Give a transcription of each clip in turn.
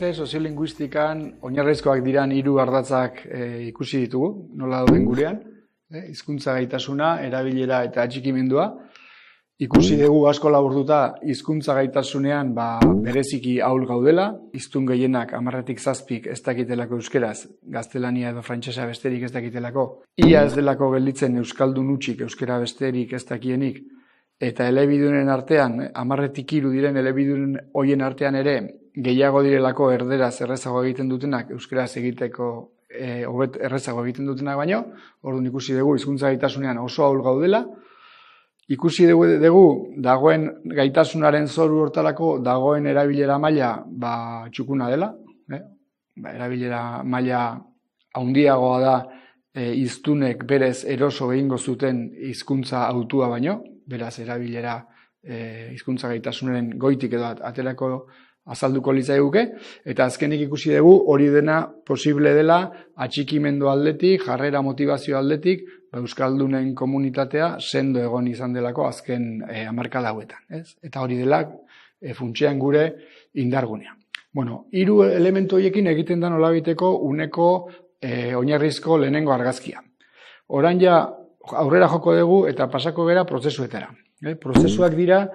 arte soziolinguistikan oinarrizkoak diran 3 ardatzak ikusi ditugu, nola dauden gurean, hizkuntza gaitasuna, erabilera eta atxikimendua. Ikusi dugu asko laburduta hizkuntza gaitasunean bereziki ahul gaudela, hiztun gehienak 10tik 7 ez dakitelako euskeraz, gaztelania edo frantsesa besterik ez dakitelako, ia ez delako gelditzen euskaldun hutsik euskera besterik ez dakienik, eta elebidunen artean, 10tik 3 diren elebidunen hoien artean ere, gehiago direlako erderaz errezago egiten dutenak, euskaraz egiteko errezago egiten dutenak baino, orduan ikusi dugu hizkuntza gaitasunean oso ahul gaudela, ikusi dugu dagoen gaitasunaren zoru hortalako dagoen erabilera maila txukuna dela, erabilera maila handiagoa da hiztunek berez eroso egingo zuten hizkuntza hautua baino, beraz erabilera hizkuntza gaitasunaren goitik edo aterako azalduko litzaiguke, eta azkenik ikusi dugu hori dena posible dela atxikimendu aldetik, jarrera motivazio aldetik, euskaldunen komunitatea sendo egon izan delako azken hamarkada hauetan. Eta hori dela funtsean gure indargunea. Bueno, 3 elementu horiekin egiten da nolabiteko uneko oinarrizko lehenengo argazkia. Orain ja aurrera joko dugu eta pasako gera prozesuetara. Prozesuak dira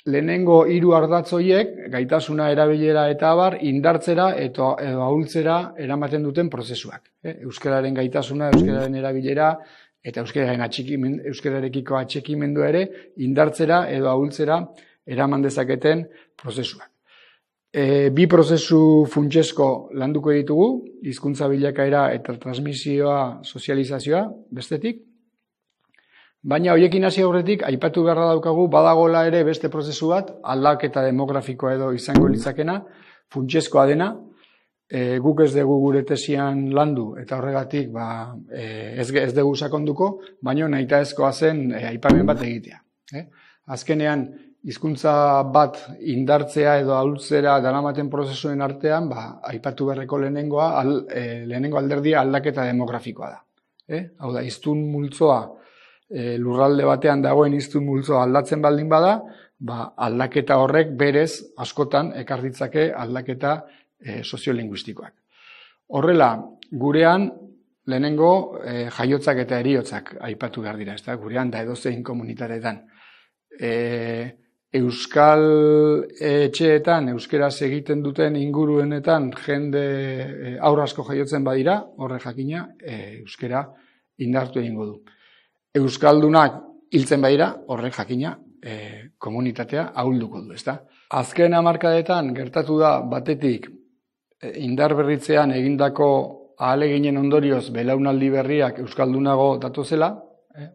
lehenengo 3 ardatz horiek, gaitasuna, erabilera eta abar, indartzera edo ahultzera eramaten duten prozesuak. Euskararen gaitasuna, euskararen erabilera eta euskararekiko atxikimendu ere indartzera edo ahultzera eraman dezaketen prozesuak. 2 prozesu funtsezko landuko ditugu, hizkuntza bilakaera eta transmisioa, sozializazioa, bestetik. Baina horiekin hasi aurretik, aipatu beharra daukagu, badagola ere beste prozesu bat, aldaketa demografikoa edo izango litzakena, funtsezkoa dena, guk ez dugu gure tesian landu, eta horregatik ez dugu sakonduko, baina nahitaezkoa zen aipamen bat egitea. Azkenean, hizkuntza bat indartzea edo ahultzera daramaten prozesuen artean, aipatu beharreko lehenengo alderdia aldaketa demografikoa da. Hau da, hiztun multzoa, lurralde batean dagoen hiztun multzoa aldatzen baldin bada, aldaketa horrek berez askotan ekar ditzake aldaketa soziolinguistikoak. Horrela, gurean lehenengo jaiotzak eta heriotzak aipatu behar dira, gurean da edozein komunitateetan. Euskal etxeetan, euskeraz egiten duten inguruenetan jende haur asko jaiotzen badira, horre jakina euskera indartu egingo du. Euskaldunak hiltzen badira, horrek jakina komunitatea ahulduko du, ezta? Azken hamarkadetan gertatu da batetik indar berritzean egindako ahaleginen ondorioz belaunaldi berriak euskaldunago datozela,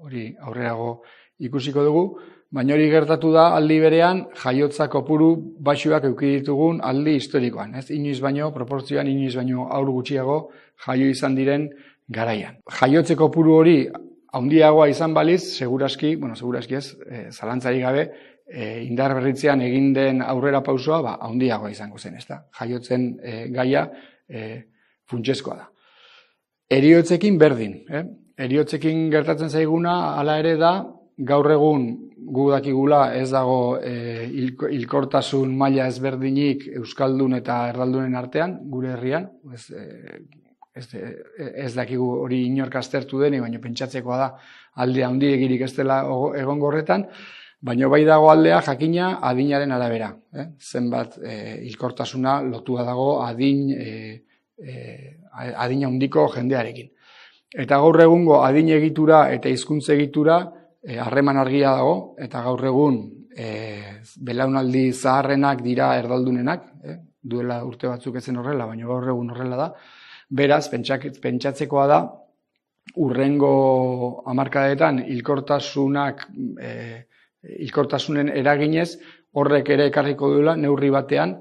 hori aurrerago ikusiko dugu, baina hori gertatu da aldi berean jaiotza kopuru baxuak eduki ditugun aldi historikoan, inoiz baino, proportzioan inoiz baino aur gutxiago jaio izan diren garaian. Jaiotze kopuru hori handiagoa izan baliz, seguraski ez, zalantzarik gabe, indar berritzean egin den aurrera pausoa handiagoa izango zen, ezta? Jaiotzen gaia funtsezkoa da. Heriotzekin berdin, heriotzekin gertatzen zaiguna hala ere da, gaur egun gu dakigula ez dago hilkortasun maila ezberdinik euskaldun eta erdaldunen artean, gure herrian, ez dakigu hori inork aztertu deni, baina pentsatzekoa da alde handiegirik ez dela egongo horretan, baina bai dago aldea jakina adinaren arabera. Zenbat hilkortasuna lotua dago adin handiko jendearekin. Eta gaur egungo adin egitura eta hizkuntza egitura harreman argia dago, eta gaur egun belaunaldi zaharrenak dira erdaldunenak, duela urte batzuk ezen horrela, baina gaur egun horrela da. Beraz, pentsatzekoa da, urrengo hamarkadetan hilkortasunen eraginez, horrek ere ekarriko duela, neurri batean,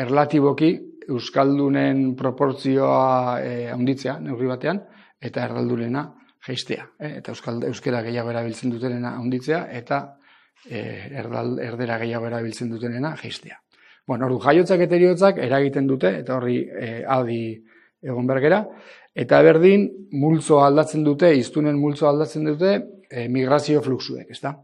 erlatiboki euskaldunen proportzioa handitzea, neurri batean, eta erdaldunena jaistea. Eta euskera gehiago erabiltzen dutenena handitzea, eta erdera gehiago erabiltzen dutenena jaistea. Bueno, hori jaiotzak eta heriotzak eragiten dute, eta horri adi egon bergera, eta berdin multzoa aldatzen dute, hiztunen multzoa aldatzen dute migrazio fluxuek, ezta?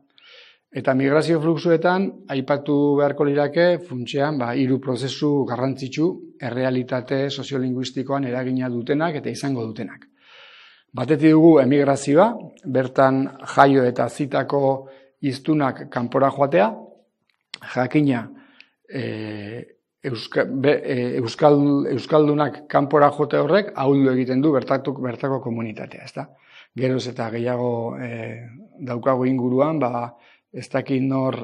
Eta migrazio fluxuetan, aipatu beharko lirake, funtsean, 3 prozesu garrantzitsu errealitate soziolinguistikoan eragina dutenak eta izango dutenak. Batetik dugu emigrazioa, bertan jaio eta zitako hiztunak kanpora joatea, jakina euskaldunak kanpora joate horrek ahuldu egiten du bertako komunitatea, ezta? Geroz eta gehiago daukago inguruan, ez dakit nor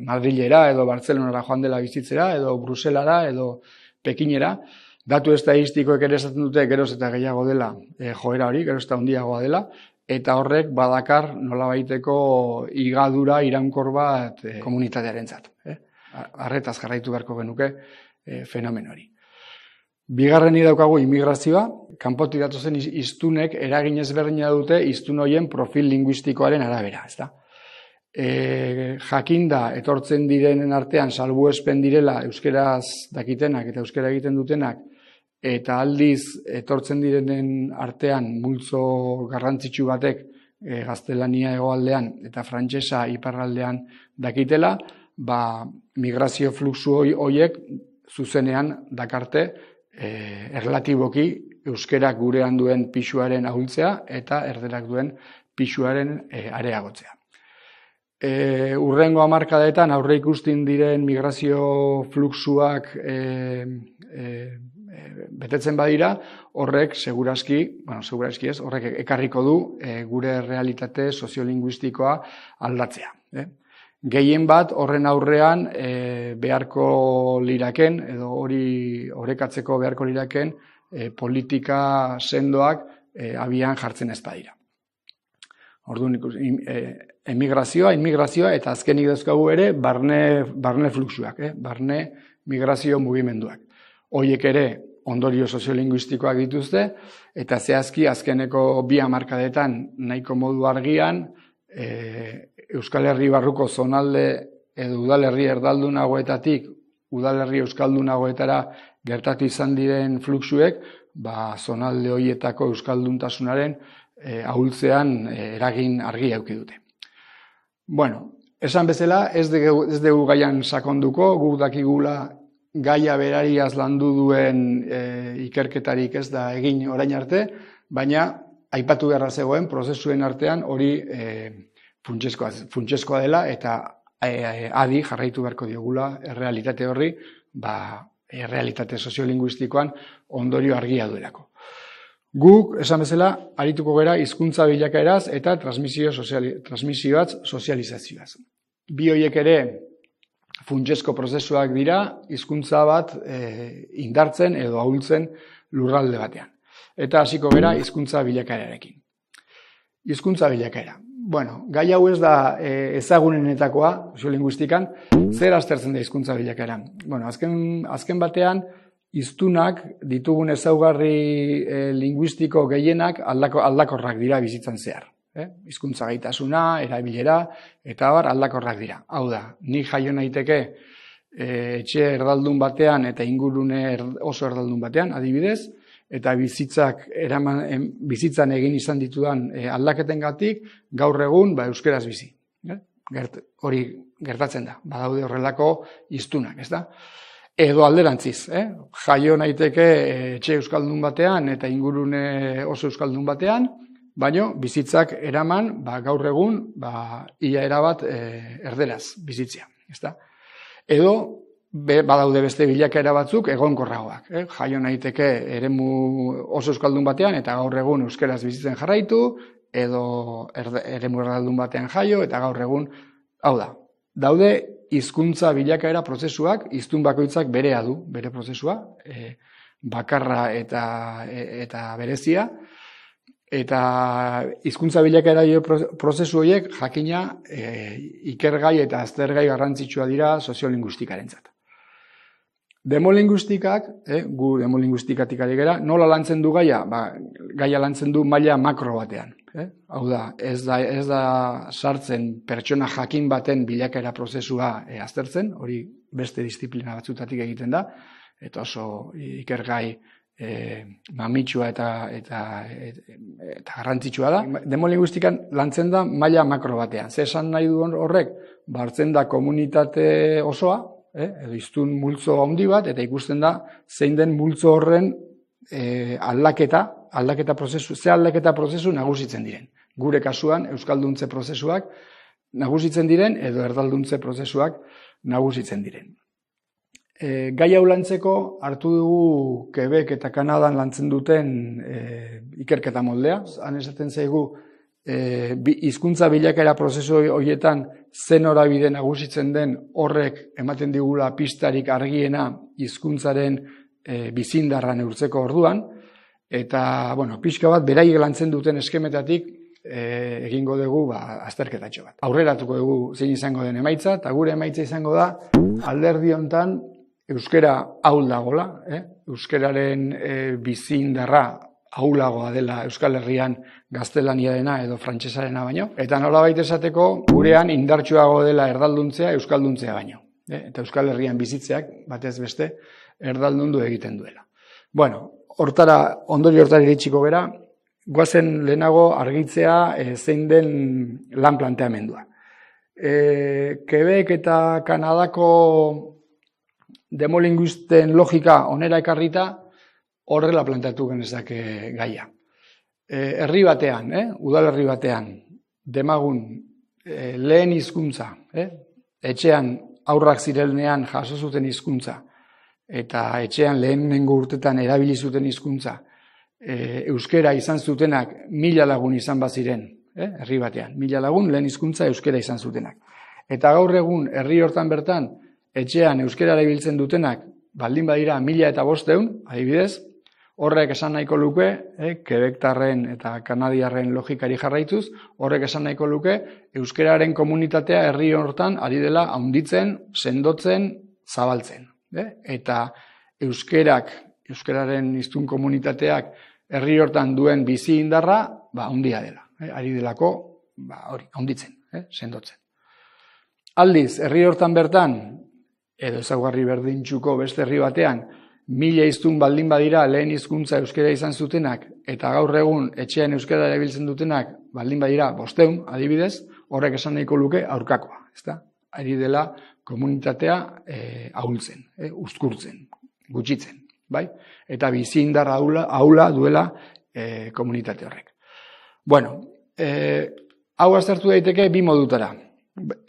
Madrilera edo Bartzelonara joan dela bizitzera, edo Bruselara, edo Pekinera. Datu estadistikoek ere esaten dute geroz eta gehiago dela joera hori, geroz eta handiagoa dela, eta horrek badakar nolabaiteko higadura iraunkor bat komunitatearentzat. Arretaz jarraitu beharko genuke fenomeno hori. Bigarrenik daukagu immigrazioa, kanpotik datozen hiztunek eragin ezberdina dute hiztun horien profil linguistikoaren arabera, ezta? Jakinda etortzen direnen artean salbuespen direla euskeraz dakitenak eta euskera egiten dutenak, eta aldiz etortzen direnen artean multzo garrantzitsu batek gaztelania hegoaldean eta frantsesa iparraldean dakitela, migrazio fluxu horiek zuzenean dakarte erlatiboki euskerak gurean duen pisuaren ahultzea eta erderak duen pisuaren areagotzea. Hurrengo hamarkadetan aurre ikusten diren migrazio fluxuak betetzen badira, horrek segurazki ez, horrek ekarriko du gure realitate soziolinguistikoa aldatzea. Gehien bat horren aurrean beharko liraken, edo hori orekatzeko beharko liraken politika sendoak abian jartzen ez badira. Orduan immigrazioa eta azkenik dauzkagu ere barne fluxuak, barne migrazio mugimenduak. Horiek ere ondorio soziolinguistikoak dituzte, eta zehazki azkeneko 2 hamarkadetan nahiko modu argian Euskal Herri barruko zonalde edo udalerri erdaldunagoetatik udalerri euskaldunagoetara gertatu izan diren fluxuek, zonalde horietako euskalduntasunaren ahultzean eragin argi eduki dute. Bueno, esan bezala, ez dugu gaian sakonduko, guk dakigula gaia berariaz landu duen ikerketarik ez da egin orain arte, baina aipatu beharra zegoen prozesuen artean hori funtsezkoa dela eta adi jarraitu beharko diogula errealitate horri, errealitate soziolinguistikoan ondorio argia duelako. Guk, esan bezala, arituko gara hizkuntza bilakaeraz eta transmisioaz sozializazioaz. Bi horiek ere funtsezko prozesuak dira hizkuntza bat indartzen edo ahultzen lurralde batean. Eta hasiko gara hizkuntza bilakaerarekin. Hizkuntza bilakaera. Bueno, gai hau ez da ezagunenetakoa, soziolinguistikan, zer aztertzen da hizkuntza bilakaeran. Bueno, azken batean, hiztunak ditugun ezaugarri linguistiko gehienak aldakorrak dira bizitzan zehar. Hizkuntza gaitasuna, erabilera, eta aldakorrak dira. Hau da, nik jaio naiteke etxe erdaldun batean eta ingurune oso erdaldun batean, adibidez, eta bizitzan egin izan ditudan aldaketengatik gaur egun euskeraz bizi. Hori gertatzen da, badaude horrelako hiztunak, ez da? Edo alderantziz, jaio naiteke etxe euskaldun batean eta ingurune oso euskaldun batean, baina bizitzak eraman gaur egun ia erabat erderaz bizitzea, ez da? Edo badaude beste bilakaera batzuk egonkorragoak. Jaio naiteke eremu oso euskaldun batean eta gaur egun euskeraz bizitzen jarraitu, edo eremu erdaldun batean jaio eta gaur egun, hau da, daude hizkuntza bilakaera prozesuak, hiztun bakoitzak berea du, bere prozesua, bakarra eta berezia, eta hizkuntza bilakaera prozesu horiek jakina ikergai eta aztergai garrantzitsua dira soziolinguistikarentzat. Demolinguistikak, gu demolinguistikatik ari gara, nola lantzen du gaia? Gaia lantzen du maila makro batean. Hau da, ez da sartzen pertsona jakin baten bilakaera prozesua aztertzen, hori beste disiplina batzutatik egiten da, eta oso ikergai mamitsua eta garrantzitsua da. Demolinguistikan lantzen da maila makro batean. Ze esan nahi du horrek, hartzen da komunitate osoa, edo hiztun multzo handi bat, eta ikusten da zein den multzo horren aldaketa prozesu nagusitzen diren. Gure kasuan, euskalduntze prozesuak nagusitzen diren, edo erdalduntze prozesuak nagusitzen diren. Gai hau lantzeko hartu dugu Quebec eta Kanadan lantzen duten ikerketa moldea. Han esaten zaigu hizkuntza bilakaera prozesu horietan ze norabide nagusitzen den horrek ematen digula pistarik argiena hizkuntzaren bizindarra neurtzeko orduan. Eta, pixka bat, beraiek lantzen duten eskemetatik egingo dugu azterketatxo bat. Aurreratuko dugu zein izango den emaitza, eta gure emaitza izango da alderdi hontan euskera ahul dagola, euskeraren bizindarra ahulagoa dela Euskal Herrian gaztelania dena edo frantsesarena baino, eta nolabait esateko gurean indartsuago dela erdalduntzea euskalduntzea baino. Eta Euskal Herrian bizitzeak batez beste erdaldundu egiten duela. Ondorio hortara iritsiko gera, goazen lehenago argitzea zein den lan planteamendua. Quebec eta Kanadako demolinguisten logika onera ekarrita horrela planteatu genezake gaia. Herri batean, udalerri batean, demagun lehen hizkuntza, etxean aurrak zirenean jaso zuten hizkuntza, eta etxean lehenengo urtetan erabili zuten hizkuntza, euskera izan zutenak 1000 lagun izan baziren, herri batean, 1000 lagun lehen hizkuntza euskera izan zutenak. Eta gaur egun herri hortan bertan, etxean euskera erabiltzen dutenak, baldin badira 1500, adibidez, horrek esan nahiko luke, Quebectarren eta Kanadiarren logikari jarraituz, horrek esan nahiko luke, euskeraren komunitatea herri hortan ari dela handitzen, sendotzen, zabaltzen. Eta euskeraren hiztun komunitateak herri hortan duen bizi indarra, handia dela. Ari delako, handitzen, sendotzen. Aldiz, herri hortan bertan, edo ezaugarri berdintsuko beste herri batean, 1000 hiztun baldin badira lehen hizkuntza euskera izan zutenak, eta gaur egun etxean euskera erabiltzen dutenak baldin badira 500, adibidez, horrek esan nahiko luke aurkakoa. Ari dela komunitatea ahultzen, uzkurtzen, gutxitzen. Eta bizi indar ahula duela komunitate horrek. Hau aztertu daiteke bi modutara.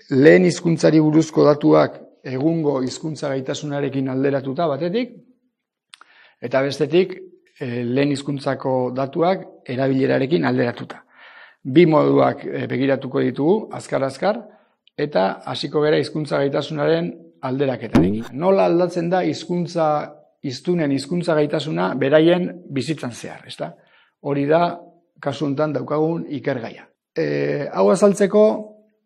Lehen hizkuntzari buruzko datuak egungo hizkuntza gaitasunarekin alderatuta batetik, eta bestetik lehen hizkuntzako datuak erabilerarekin alderatuta. Bi moduak begiratuko ditugu, azkar-azkar, eta hasiko gera hizkuntza gaitasunaren alderaketarekin. Nola aldatzen da hiztunen hizkuntza gaitasuna beraien bizitzan zehar, ezta? Hori da, kasu honetan daukagun ikergaia. Hau azaltzeko,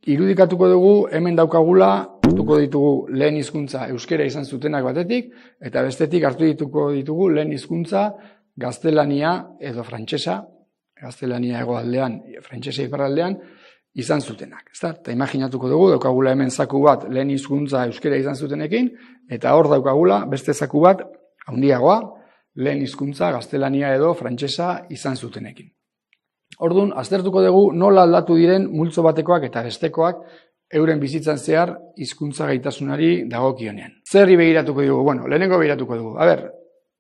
irudikatuko dugu, hemen daukagula, hartuko ditugu lehen hizkuntza euskera izan zutenak batetik, eta bestetik hartu ditugu lehen hizkuntza gaztelania edo frantsesa, gaztelania hegoaldean, frantsesa iparraldean, izan zutenak. Eta imaginatuko dugu, daukagula hemen zaku bat lehen hizkuntza euskera izan zutenekin, eta hor daukagula beste zaku bat, handiagoa, lehen hizkuntza gaztelania edo frantsesa izan zutenekin. Orduan, aztertuko dugu nola aldatu diren multzo batekoak eta bestekoak euren bizitzan zehar hizkuntza gaitasunari dagokionean. Zerri begiratuko dugu? Lehenengo begiratuko dugu.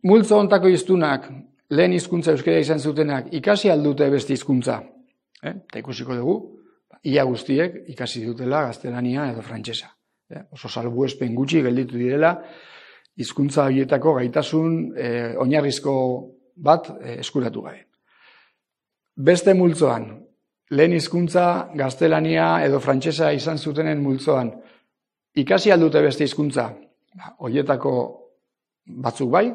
Multzo hontako hiztunak, lehen hizkuntza euskera izan zutenak, ikasi aldute beste hizkuntza. Eta ikusiko dugu, ia guztiek ikasi dutela gaztelania edo frantsesa. Oso salbuespen gutxi gelditu direla, hizkuntza horietako gaitasun oinarrizko bat eskuratu gabe. Beste multzoan, lehen hizkuntza gaztelania edo frantsesa izan zutenen multzoan, ikasi aldute beste hizkuntza, horietako batzuk bai,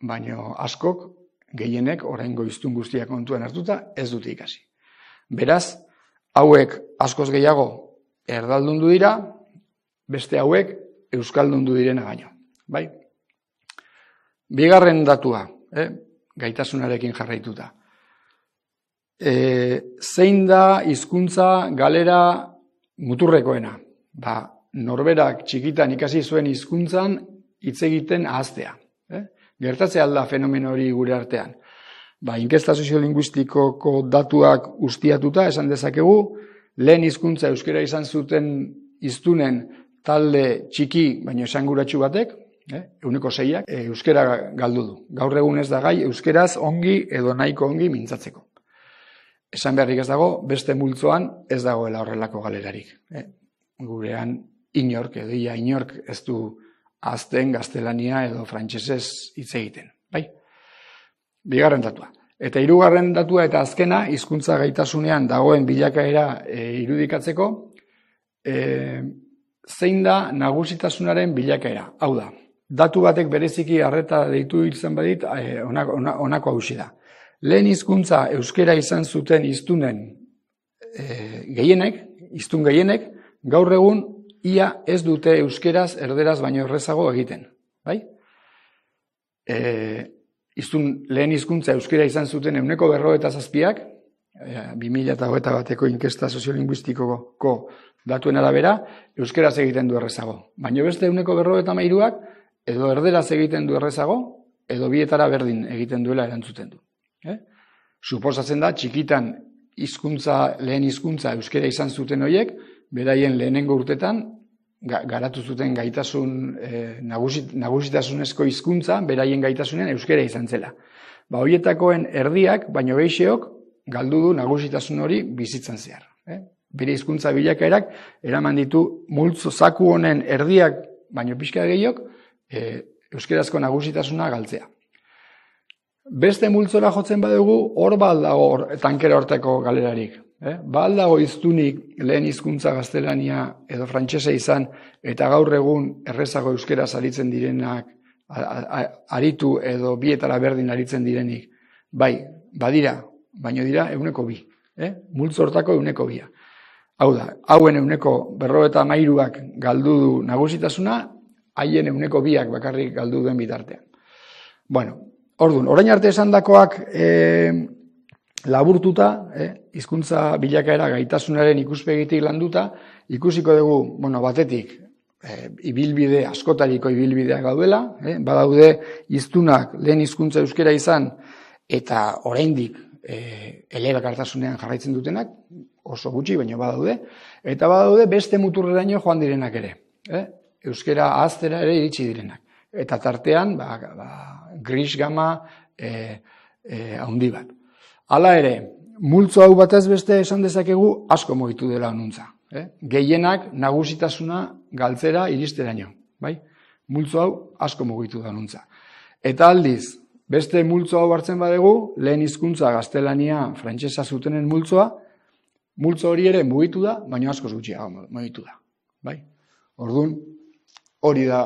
baino askok, gehienek, oraingo hiztun guztiak kontuan hartuta, ez dute ikasi. Beraz, hauek askoz gehiago erdaldundu dira, beste hauek euskaldundu direna baino. Bigarren datua, gaitasunarekin jarraituta. Zein da hizkuntza galera muturrekoena? Norberak txikitan ikasi zuen hizkuntzan hitz egiten ahaztea. Gertatzea alda fenomeno hori gure artean. Inkesta soziolinguistikoko datuak ustiatuta esan dezakegu, lehen hizkuntza euskera izan zuten hiztunen talde txiki, baino esanguratsu batek, 6%, euskera galdu du. Gaur egun ez da gai euskeraz ongi edo nahiko ongi mintzatzeko. Esan beharrik ez dago, beste multzoan ez dagoela horrelako galerarik. Gurean inork edo inork ez du azten gaztelania edo frantsesez hitz egiten. Bigarren datua. Eta hirugarren datua eta azkena, hizkuntza gaitasunean dagoen bilakaera irudikatzeko, zein da nagusitasunaren bilakaera. Hau da, datu batek bereziki arreta deitu izan badit, honako hausi da. Lehen hizkuntza euskera izan zuten hiztunen hiztun gehienek, gaur egun ia ez dute euskeraz erderaz baino errezago egiten. Lehen hizkuntza euskera izan zuten 97%, 2021ko inkesta soziolinguistikoko datuen arabera, euskeraz egiten du errezago. Baina beste 93%ak edo erderaz egiten du errezago, edo bietara berdin egiten duela erantzuten du. Suposatzen da, txikitan lehen hizkuntza euskera izan zuten horiek, beraien lehenengo urtetan, garatu zuten gaitasun nagusitasunezko hizkuntza, beraien gaitasunean euskera izan zela. Horietakoen erdiak, baino gehixeok, galdu du nagusitasun hori bizitzan zehar. Bere hizkuntza bilakaerak eraman ditu multzo zaku honen erdiak, baino pixka gehiok, euskerazko nagusitasuna galtzea. Beste multzora jotzen badugu, hor dago tankera hortako galerarik. Dago hiztunik lehen hizkuntza gaztelania edo frantsesa izan eta gaur egun errezago euskera aritzen direnak aritu edo bietara berdin aritzen direnik. Badira, baino dira 2%. Multzo hortako 2%. Hau da, hauen 93%ak galdu du nagusitasuna, haien 2%ak bakarrik galdu duen bitartean. Orduan, orain arte esandakoak laburtuta, hizkuntza bilakaera gaitasunaren ikuspegitik landuta, ikusiko dugu, batetik, ibilbide, askotariko ibilbideak gaudela, badaude hiztunak lehen hizkuntza euskera izan, eta oraindik elebakartasunean jarraitzen dutenak, oso gutxi, baina badaude, eta badaude beste muturreraino joan direnak ere, euskera ahaztera ere iritsi direnak. Eta tartean, gris gama handi bat. Hala ere, multzo hau batez beste esan dezakegu asko mugitu dela honuntza. Gehienak nagusitasuna galtzera iristeraino. Multzo hau asko mugitu da honuntza. Eta aldiz, beste multzo hau hartzen badegu, lehen hizkuntza gaztelania frantsesa zutenen multzoa, multzo hori ere mugitu da, baina asko gutxiago mugitu da. Orduan, hori da,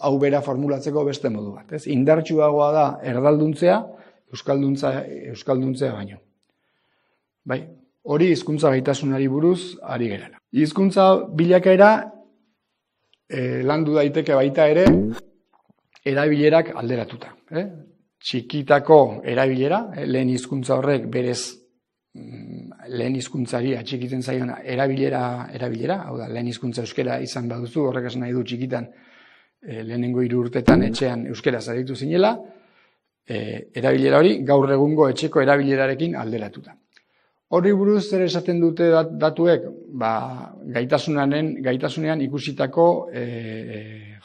hau bera formulatzeko beste modu bat. Indartsuagoa da erdalduntzea, euskalduntzea baino. Hori hizkuntza gaitasunari buruz ari gerala. Hizkuntza bilakaera landu daiteke baita ere erabilerak alderatuta. Txikitako erabilera, lehen hizkuntza horrek berez lehen hizkuntzari atxikitzen zaion erabilera, hau da, lehen hizkuntza euskera izan baduzu, horrek esan nahi du txikitan lehenengo 3 urtetan etxean euskera aritu zinela, erabilera hori gaur egungo etxeko erabilerarekin alderatuta. Horri buruz zer esaten dute datuek, gaitasunean ikusitako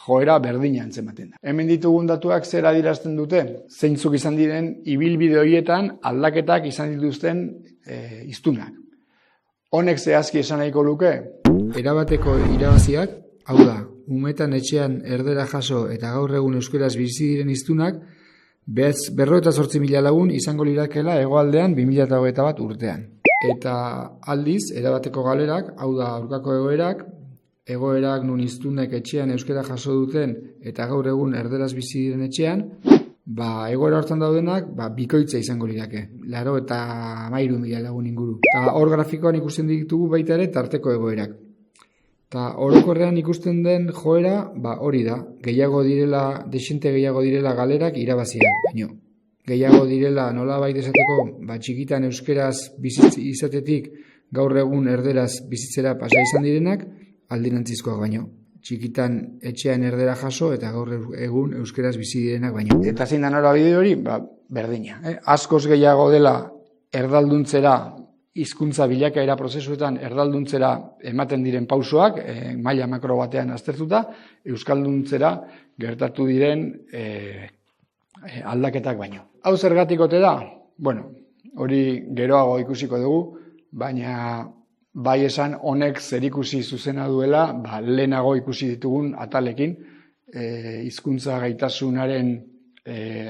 joera berdina antzematen da. Hemen ditugun datuak zer adierazten dute, zeintzuk izan diren ibilbide horietan aldaketak izan dituzten hiztunak. Honek zehazki esan nahiko luke, erabateko irabaziak, hau da, umetan etxean erdera jaso eta gaur egun euskeraz bizi diren hiztunak, 58.000 lagun izango lirakela hegoaldean 2021 urtean. Eta aldiz, erabateko galerak, hau da, aurkako egoerak nun hiztunek etxean euskera jaso duten eta gaur egun erderaz bizi diren etxean, egoera hortan daudenak, bikoitza izango lirake. 83.000 lagun inguru. Eta hor grafikoan ikusten ditugu baita ere tarteko egoerak. Eta orokorrean ikusten den joera, hori da, desente gehiago direla galerak irabaziak, baino. Gehiago direla nolabait esateko, txikitan euskeraz izatetik gaur egun erderaz bizitzera pasa izan direnak, alderantzizkoak baino. txikitan etxean erdera jaso eta gaur egun euskeraz bizi direnak baino. Eta zein da norabide hori? Berdina. Askoz gehiago dela erdalduntzera, hizkuntza bilakaera prozesuetan erdalduntzera ematen diren pausoak, maila makro batean aztertuta, euskalduntzera gertatu diren aldaketak baino. Hau zergatik ote da? Bueno, hori geroago ikusiko dugu, baina bai esan honek zerikusi zuzena duela, lehenago ikusi ditugun atalekin, hizkuntza gaitasunaren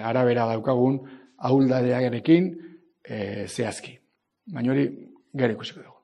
arabera daukagun ahuldadearekin zehazki. Baina hori gero ikusiko dugu.